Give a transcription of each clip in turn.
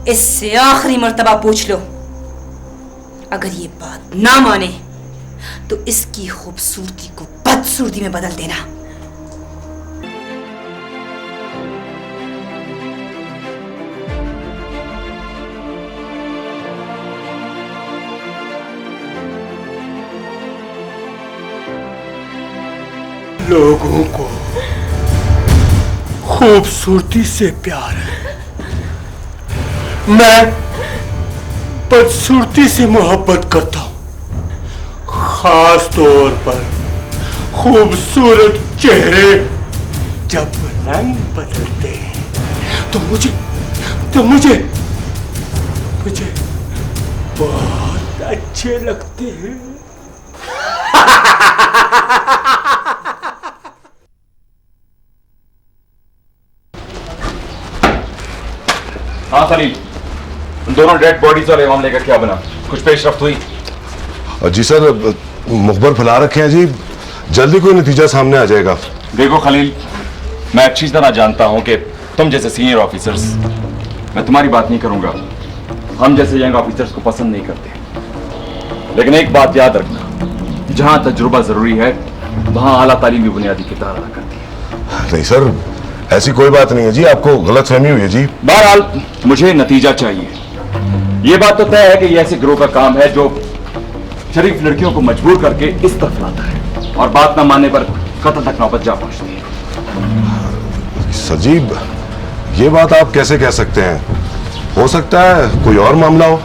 इससे आखिरी मर्तबा पूछ लो, अगर ये बात ना माने तो इसकी खूबसूरती को बदसूरती में बदल देना। लोगों को खूबसूरती से प्यार है, मैं बदसूरती से मोहब्बत करता हूं। खास तौर पर खूबसूरत चेहरे जब रंग बदलते हैं तो मुझे बहुत अच्छे लगते हैं। हाँ खलील, दोनों डेड बॉडीज वाले मामले का क्या बना? कुछ पेशरफ्त हुई? जी सर, मुखबर फैला रखे हैं जी, जल्दी कोई नतीजा सामने आ जाएगा। देखो खलील, मैं अच्छी तरह जानता हूं कि तुम जैसे सीनियर ऑफिसर्स, मैं तुम्हारी बात नहीं करूंगा, हम जैसे यंग ऑफिसर्स को पसंद नहीं करते, लेकिन एक बात याद रखना, जहां तजुर्बा जरूरी है वहां आला तालीम भी बुनियादी किरदार अदा करती है। नहीं सर, ऐसी कोई बात नहीं है जी, आपको गलतफहमी हुई है जी। बहरहाल मुझे नतीजा चाहिए। ये बात तो तय है कि ये ऐसे गिरोह का काम है जो शरीफ लड़कियों को मजबूर करके इस तरफ लाता है और बात ना मानने पर कत्ल तक नौबत जा पहुंचती है। सजीब, ये बात आप कैसे कह सकते हैं? हो सकता है कोई और मामला हो।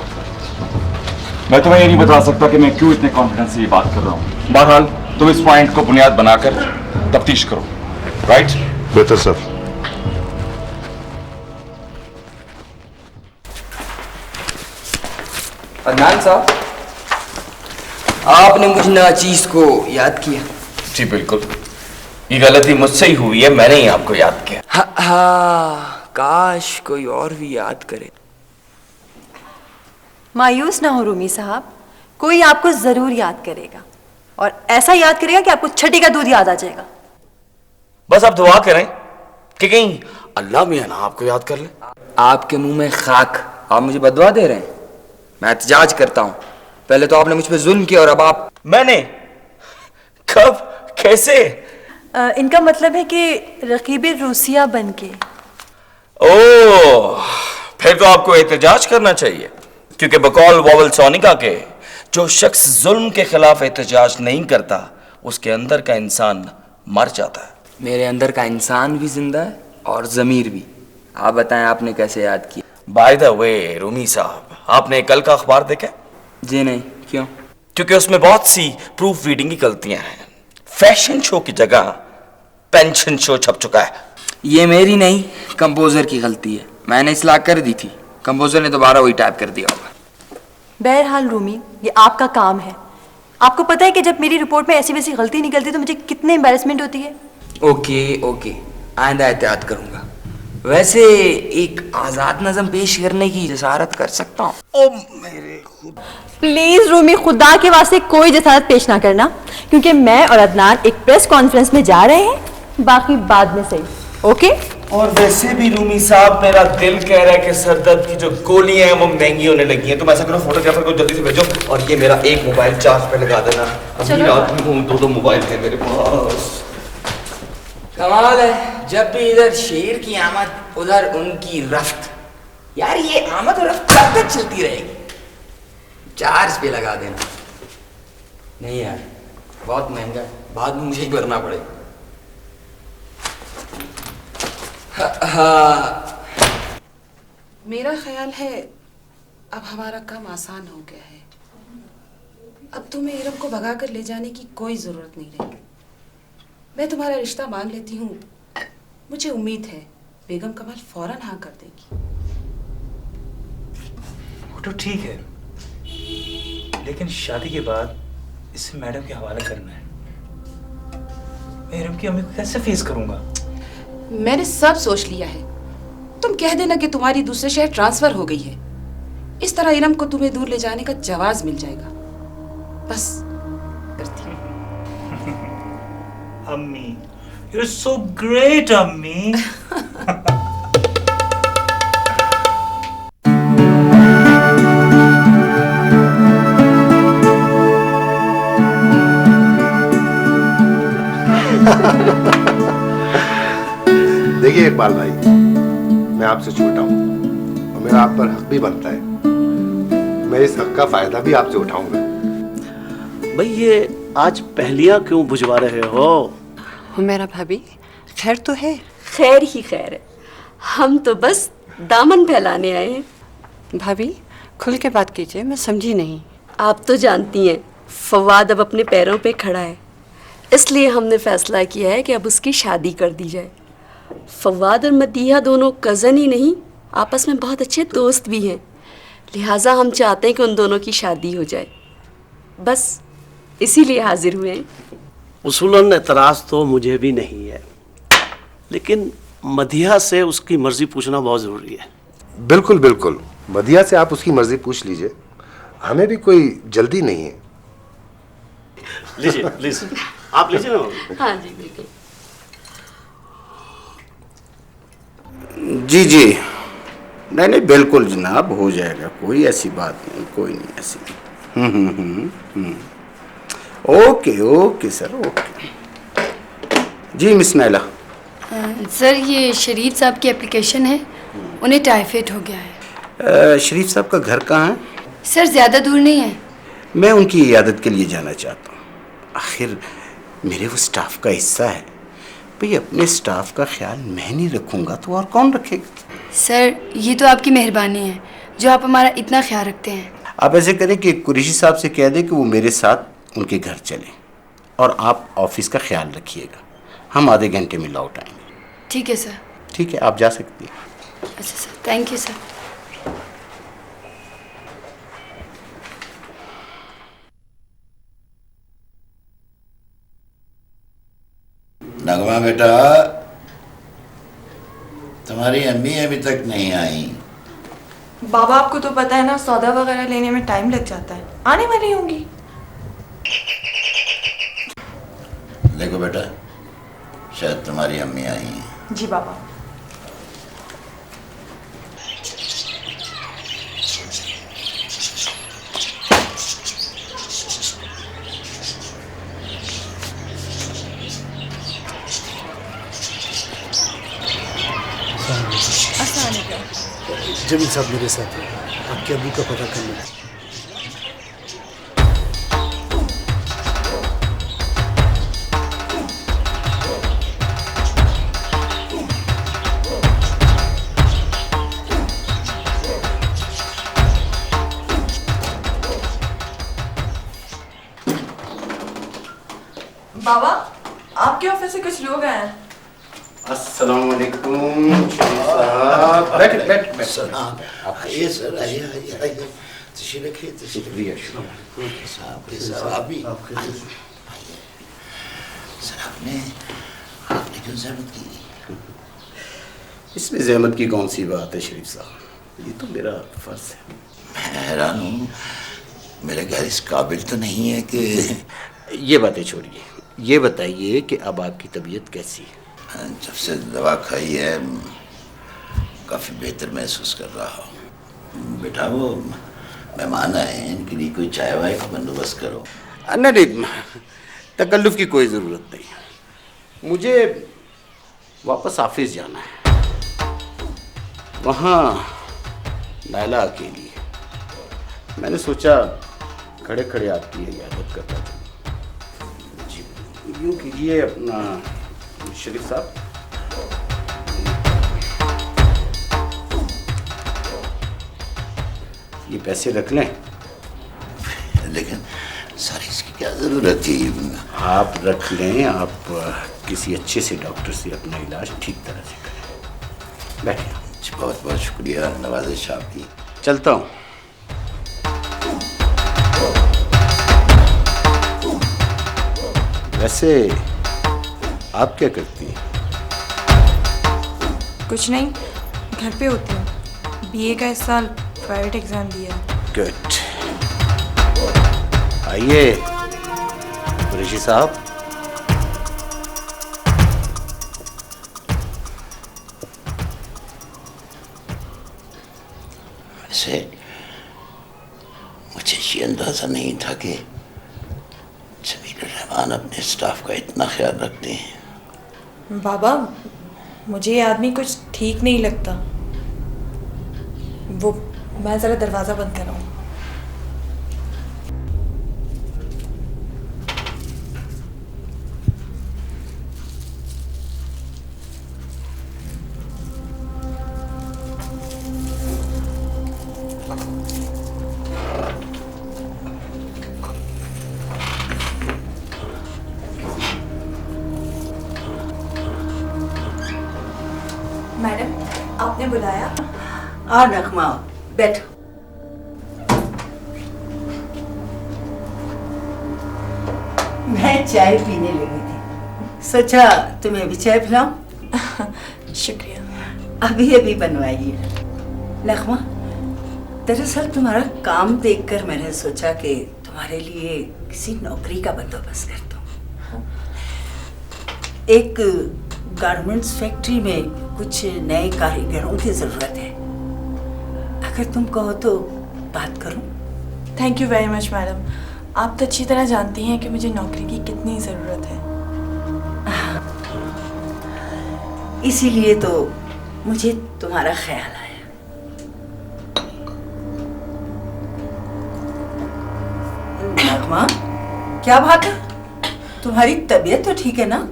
मैं तुम्हें ये नहीं बता सकता कि मैं क्यों इतने कॉन्फिडेंस से ये बात कर रहा हूं। बहरहाल तुम इस पॉइंट को बुनियाद बनाकर तफ्तीश करो। राइट? बेहतर सर। अदनान साहब, आपने मुझ नाचीज को याद किया? जी बिल्कुल, ये गलती मुझसे ही हुई है, मैंने ही आपको याद किया। हाँ, काश कोई और भी याद करे। मायूस ना हो रूमी साहब, कोई आपको जरूर याद करेगा, और ऐसा याद करेगा कि आपको छठी का दूध याद आ जाएगा। बस आप दुआ करें कि कहीं अल्लाह मियां ना आपको याद कर ले। आपके मुंह में खाक, आप मुझे बदवा दे रहे हैं? मैं एहतजाज करता हूं, पहले तो आपने मुझ पे जुल्म किया और अब आप। मैंने? कब? कैसे? इनका मतलब है कि रकीबे रूसिया बनके। ओह, फिर तो आपको एहतजाज करना चाहिए, क्योंकि बकौल वॉवल सोनिका के जो शख्स जुल्म के खिलाफ एहतजाज नहीं करता उसके अंदर का इंसान मर जाता है। मेरे अंदर का इंसान भी जिंदा है और जमीर भी। आप बताएं, आपने कैसे याद किया? बाय द वे रूमी साहब, आपने कल का अखबार देखा? जी नहीं, क्यों? क्योंकि उसमें बहुत सी प्रूफ रीडिंग की गलतियां हैं। फैशन शो की जगह पेंशन शो छप चुका है। ये मेरी नहीं, कंपोजर की गलती है। मैंने इस्लाह कर दी थी, कंपोजर ने दोबारा वही टाइप कर दिया होगा। बहरहाल रूमी, ये आपका काम है। आपको पता है कि जब मेरी रिपोर्ट में ऐसी वैसी गलती निकलती तो मुझे कितनी एम्बैरेसमेंट होती है। ओके, आइंदा एहतियात करूंगा। वैसे एक आजाद नज़म पेश करने की जसारत कर सकता हूँ? ओ मेरे खुदा, प्लीज रूमी, खुदा के वास्ते कोई जसारत पेश ना करना, क्योंकि मैं और अदनान एक प्रेस कॉन्फ्रेंस में जा रहे हैं, बाकी बाद में सही। ओके? और वैसे भी रूमी साहब, मेरा दिल कह रहा है कि सरदर्द की जो गोलियां हैं वो महंगी होने लगी हैं। तुम ऐसा करो, फोटोग्राफर को जल्दी से भेजो, और ये मेरा एक मोबाइल चार्ज पे लगा देना। अभी रात में हूँ, दो मोबाइल है मेरे पास। कमाल है, जब भी इधर शेर की आमद उधर उनकी रफ्त। यार ये आमद और रफ्त कब तक चलती रहेगी? चार्ज पे लगा देना। नहीं यार, बहुत महंगा है, बाद में मुझे ही भरना पड़ेगा। हाँ। मेरा ख्याल है अब हमारा काम आसान हो गया है। अब तुम्हें इरम को भगा कर ले जाने की कोई जरूरत नहीं रहेगी। मैं तुम्हारा रिश्ता मान लेती हूँ। मुझे उम्मीद है बेगम कमल फौरन हाँ कर देगी। वो तो ठीक है, लेकिन शादी के बाद इसे मैडम के हवाले करना है। मैं इरम की अम्मी को कैसे फेस करूंगा? मैंने सब सोच लिया है। तुम कह देना कि तुम्हारी दूसरे शहर ट्रांसफर हो गई है। इस तरह इरम को तुम्हें दूर ले जाने का जवाज मिल जाएगा। बस करती हूँ। अम्मी, you're so great, अम्मी। देखिए इकबाल भाई, मैं आपसे छोटा हूँ और मेरा आप पर हक भी बनता है। मैं इस हक का फायदा भी आपसे उठाऊंगा। भाई ये आज पहलियां क्यों बुझवा रहे हो? मेरा भाभी, खैर तो है? खैर ही खैर है, हम तो बस दामन फैलाने आए हैं। भाभी खुल के बात कीजिए, मैं समझी नहीं। आप तो जानती हैं फवाद अब अपने पैरों पे खड़ा है, इसलिए हमने फैसला किया है कि अब उसकी शादी कर दी जाए। फवाद और मदीहा दोनों कज़न ही नहीं, आपस में बहुत अच्छे दोस्त भी हैं, लिहाजा हम चाहते हैं कि उन दोनों की शादी हो जाए। बस इसीलिए हाजिर हुए हैं। उसूलन एतराज़ तो मुझे भी नहीं है, लेकिन मदीहा से उसकी मर्जी पूछना बहुत ज़रूरी है। बिल्कुल बिल्कुल, मदीहा से आप उसकी मर्जी पूछ लीजिए, हमें भी कोई जल्दी नहीं है। लीजिए प्लीज, आप लीजिए ना। हाँ जी बिल्कुल। जी जी, नहीं नहीं बिल्कुल जनाब, हो जाएगा, कोई ऐसी बात नहीं, कोई नहीं ऐसी। Okay okay sir, okay. जी मिस नाइला। सर ये शरीफ साहब की एप्लीकेशन है, उन्हें टाइफाइड हो गया है। शरीफ साहब का घर कहाँ है? सर ज़्यादा दूर नहीं है। मैं उनकी इयादत के लिए जाना चाहता हूँ। आखिर मेरे वो स्टाफ का हिस्सा है। भाई अपने स्टाफ का ख्याल मैं नहीं रखूँगा तो और कौन रखेगा? सर ये तो आपकी मेहरबानी है जो आप हमारा इतना ख्याल रखते हैं। आप ऐसे करें कि कुरैशी साहब से कह दें कि वो मेरे साथ उनके घर चलें और आप ऑफिस का ख्याल रखिएगा। हम आधे घंटे में लौट आएंगे। ठीक है सर। ठीक है, आप जा सकती हैं। अच्छा सर, थैंक यू सर। नगमा बेटा, तुम्हारी अम्मी अभी तक नहीं आई। बाबा आपको तो पता है ना, सौदा वगैरह लेने में टाइम लग जाता है, आने वाली होंगी। देखो बेटा, शायद तुम्हारी अम्मी आई हैं। जी बाबा। जमीन साहब मेरे साथ है, आपके अबू का पता करना है। बाबा आपके ऑफिस से कुछ लोग आए हैं। अस्सलाम वालेकुम साहब। बैठ बैठ बैठ। सलाम। आइए सर, आइए आइए आइए, तशरीफ रखिए, तशरीफ रखिए। साहब अभी सर आपने क्यों ज़हमत की? इसमें ज़हमत की कौन सी बात है शरीफ साहब, ये तो मेरा फर्ज है। मैं हैरान हूँ, मेरे घर इस काबिल तो नहीं है कि। ये बातें छोड़िए, ये बताइए कि अब आपकी तबीयत कैसी है? जब से दवा खाई है काफ़ी बेहतर महसूस कर रहा हूँ। बेटा वो मेहमान आए हैं, इनके लिए कोई चाय वाय का बंदोबस्त करो। नहीं, तकल्लुफ़ की कोई ज़रूरत नहीं। मुझे वापस ऑफिस जाना है, वहाँ नायला अकेली है। मैंने सोचा खड़े खड़े आपकी इयादत करता हूँ। जी यूँ कीजिए अपना शरीफ साहब, ये पैसे रख लें। लेकिन सर इसकी क्या ज़रूरत थी? आप रख लें, आप किसी अच्छे से डॉक्टर से अपना इलाज ठीक तरह से करें। बैठिए। बहुत बहुत शुक्रिया नवाज़िश आपकी। चलता हूँ। वैसे आप क्या करती हैं? कुछ नहीं, घर पे होती हूँ। बीए का इस साल प्राइवेट एग्जाम दिया। गुड। आइए कुरैशी साहब। वैसे मुझे ये अंदाज़ा नहीं था कि जमील रहमान अपने स्टाफ का इतना ख्याल रखते हैं। बाबा, मुझे ये आदमी कुछ ठीक नहीं लगता। वो मैं ज़रा दरवाज़ा बंद कर रहा हूँ। मैडम, आपने बुलाया? आ नगमा, बैठो। मैं चाय पीने लगी थी, सोचा तुम्हें भी चाय पिलाऊं। शुक्रिया। अभी अभी बनवाई है। नगमा, दरअसल तुम्हारा काम देखकर मैंने सोचा कि तुम्हारे लिए किसी नौकरी का बंदोबस्त कर दूं। एक गारमेंट्स फैक्ट्री में कुछ नए कारीगरों की जरूरत है, अगर तुम कहो तो बात करूं। Thank you very much madam, आप तो अच्छी तरह जानती हैं कि मुझे नौकरी की कितनी ज़रूरत है। इसीलिए तो मुझे तुम्हारा ख्याल आया। नगमा, क्या बात है? तुम्हारी तबीयत तो ठीक है ना?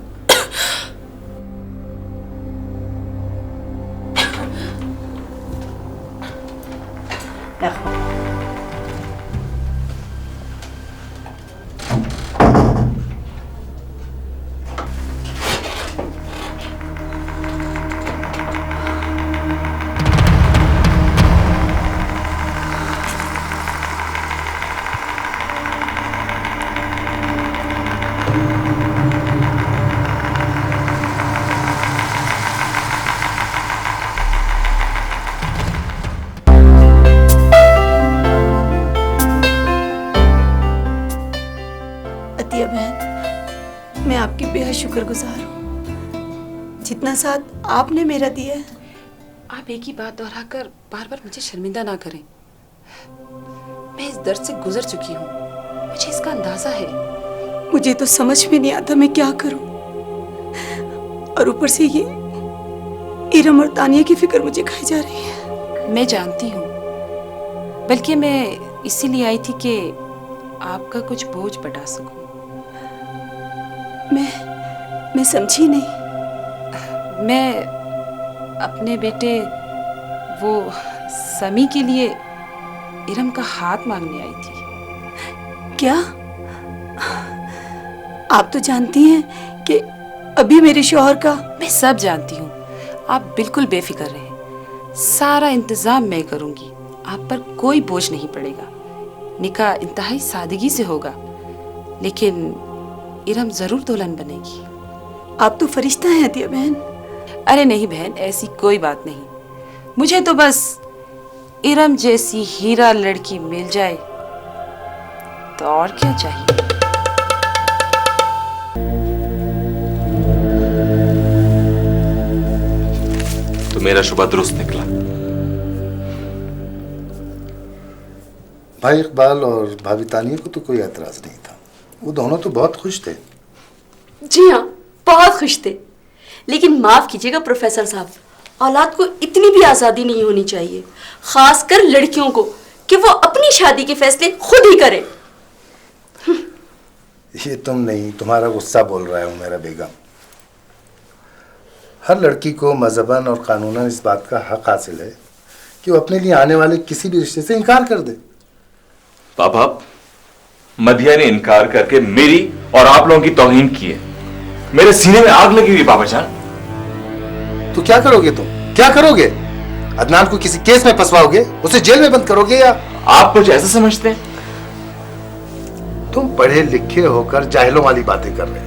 अतिया बहन, मैं आपकी बेहद शुक्रगुजार हूँ। जितना साथ आपने मेरा दिया है। आप एक ही बात दोहराकर बार बार मुझे शर्मिंदा ना करें। मैं इस दर्द से गुजर चुकी हूँ, मुझे इसका अंदाजा है। मुझे तो समझ में नहीं आता मैं क्या करूं, और ऊपर से ये इरम और तानिया की फिक्र मुझे खाई जा रही है। मैं जानती हूँ, बल्कि मैं इसीलिए आई थी कि आपका कुछ बोझ बढ़ा सकूं। मैं समझी नहीं। मैं अपने बेटे वो समी के लिए इरम का हाथ मांगने आई थी। क्या? आप तो जानती हैं कि अभी मेरे शौहर का। मैं सब जानती हूँ, आप बिल्कुल बेफिक्र रहें। सारा इंतजाम मैं करूँगी, आप पर कोई बोझ नहीं पड़ेगा। निकाह इंतहाई सादगी से होगा, लेकिन इरम जरूर दुल्हन बनेगी। आप तो फरिश्ता हैं अतिया बहन। अरे नहीं बहन, ऐसी कोई बात नहीं। मुझे तो बस इरम जैसी हीरा लड़की मिल जाए तो और क्या चाहिए। तो मेरा शुबा दुरुस्त निकला। भाई इकबाल और भाभी तानिया को तो कोई एतराज नहीं था, वो दोनों तो बहुत खुश थे। जी हाँ, बहुत खुश थे। लेकिन माफ कीजिएगा प्रोफेसर साहब, औलाद को इतनी भी आजादी नहीं होनी चाहिए, खासकर लड़कियों को, कि वो अपनी शादी के फैसले खुद ही करें। ये तुम नहीं, तुम्हारा गुस्सा बोल रहा है मेरा बेगम। हर लड़की को मजहबन और कानूनन इस बात का हक हासिल है कि वो अपने लिए आने वाले किसी भी रिश्ते से इनकार कर दे। पापा, मदिया ने इनकार करके मेरी और आप लोगों की तौहीन की है। मेरे सीने में आग लगी हुई पापा जान। तो क्या करोगे तुम? क्या करोगे? अदनान को किसी केस में फंसवाओगे, उसे जेल में बंद करोगे, या आप कुछ ऐसा समझते हैं? तुम पढ़े लिखे होकर जाहिलों वाली बातें कर रहे हो।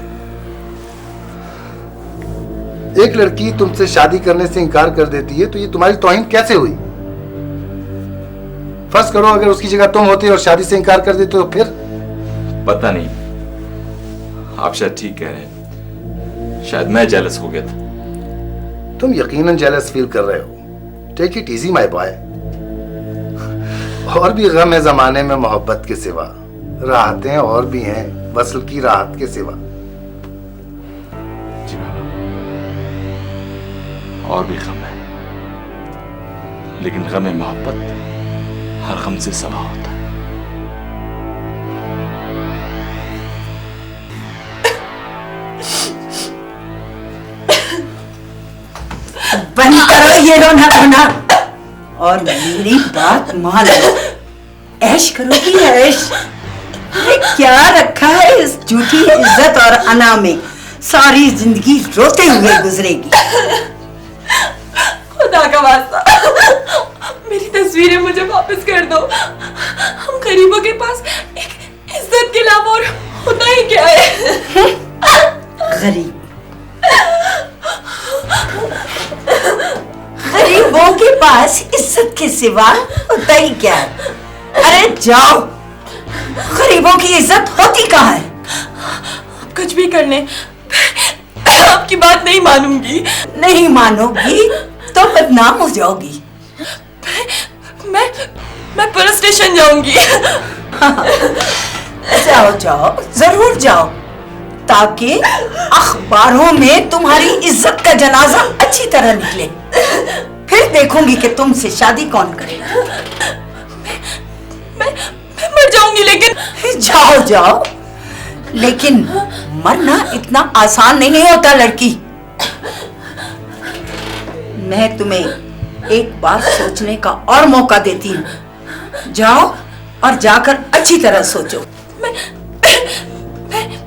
एक लड़की तुमसे शादी करने से इनकार कर देती है तो ये तुम्हारी तौहीन कैसे हुई? फर्ज करो अगर उसकी जगह तुम होते और शादी से इनकार कर देते तो फिर? पता नहीं, आप शायद ठीक कह रहे हैं। शायद मैं जेलस हो गया था। तुम यकीनन जेलस फील कर रहे हो। Take it easy my boy. और भी गम है जमाने में मोहब्बत के सिवा, राहतें और भी हैं वसल की राहत के सिवा। और भी गम है, लेकिन गम मोहब्बत हर गम से सवा होता है। बंद करो ये रोना रोना और मेरी बात मानो। ऐश करोगी ऐश? अरे क्या रखा है इस झूठी इज्जत और अना में? सारी जिंदगी रोते हुए गुजरेगी। खुदा का वास्ता, मेरी तस्वीरें मुझे वापस कर दो। हम गरीबों के पास एक इज्जत के अलावा और होता ही क्या है? गरीब गरीबों के पास इज्जत के सिवा होता ही क्या है? अरे जाओ, गरीबों की इज्जत होती कहाँ है? कुछ भी कर लें, आपकी बात नहीं मानूंगी। नहीं मानोगी तो बदनाम हो जाओगी। मैं पुलिस स्टेशन जाऊंगी। जाओ जाओ, जरूर जाओ, ताकि अखबारों में तुम्हारी इज्जत का जनाजा अच्छी तरह निकले। फिर देखूंगी कि तुमसे शादी कौन करेगा। मैं मर जाऊंगी, लेकिन जाओ जाओ, लेकिन मरना इतना आसान नहीं होता लड़की। मैं तुम्हें एक बार सोचने का और मौका देती हूँ। जाओ और जाकर अच्छी तरह सोचो। मैं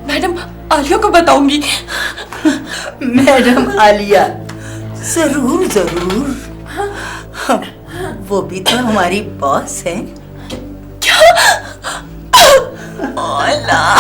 मैडम आलिया को बताऊंगी। मैडम आलिया? जरूर जरूर, वो भी तो हमारी बॉस है। क्या? अल्लाह!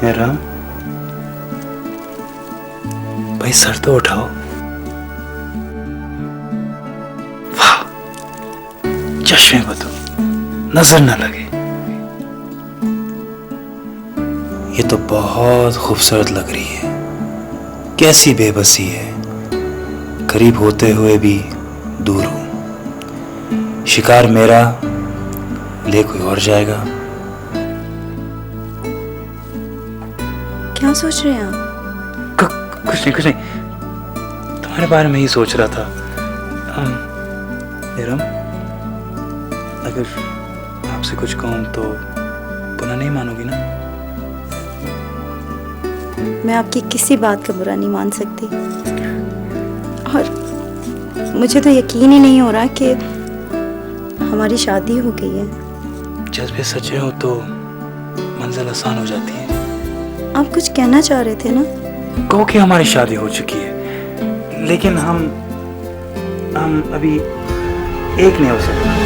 राम भाई, सर तो उठाओ। वाह, चश्मे बदो, नजर न लगे। ये तो बहुत खूबसूरत लग रही है। कैसी बेबसी है, करीब होते हुए भी दूर हूं। शिकार मेरा, ले कोई और जाएगा। क्या सोच रहे हैं आप? कुछ नहीं, तुम्हारे बारे में ही सोच रहा था। निरम, अगर आपसे कुछ कहूं तो बुरा नहीं मानोगी ना? मैं आपकी किसी बात का बुरा नहीं मान सकती, और मुझे तो यकीन ही नहीं हो रहा कि हमारी शादी हो गई है। जज्बे सच्चे हो तो मंजिल आसान हो जाती है। आप कुछ कहना चाह रहे थे ना? कहो कि हमारी शादी हो चुकी है, लेकिन हम अभी एक नहीं हो सकते।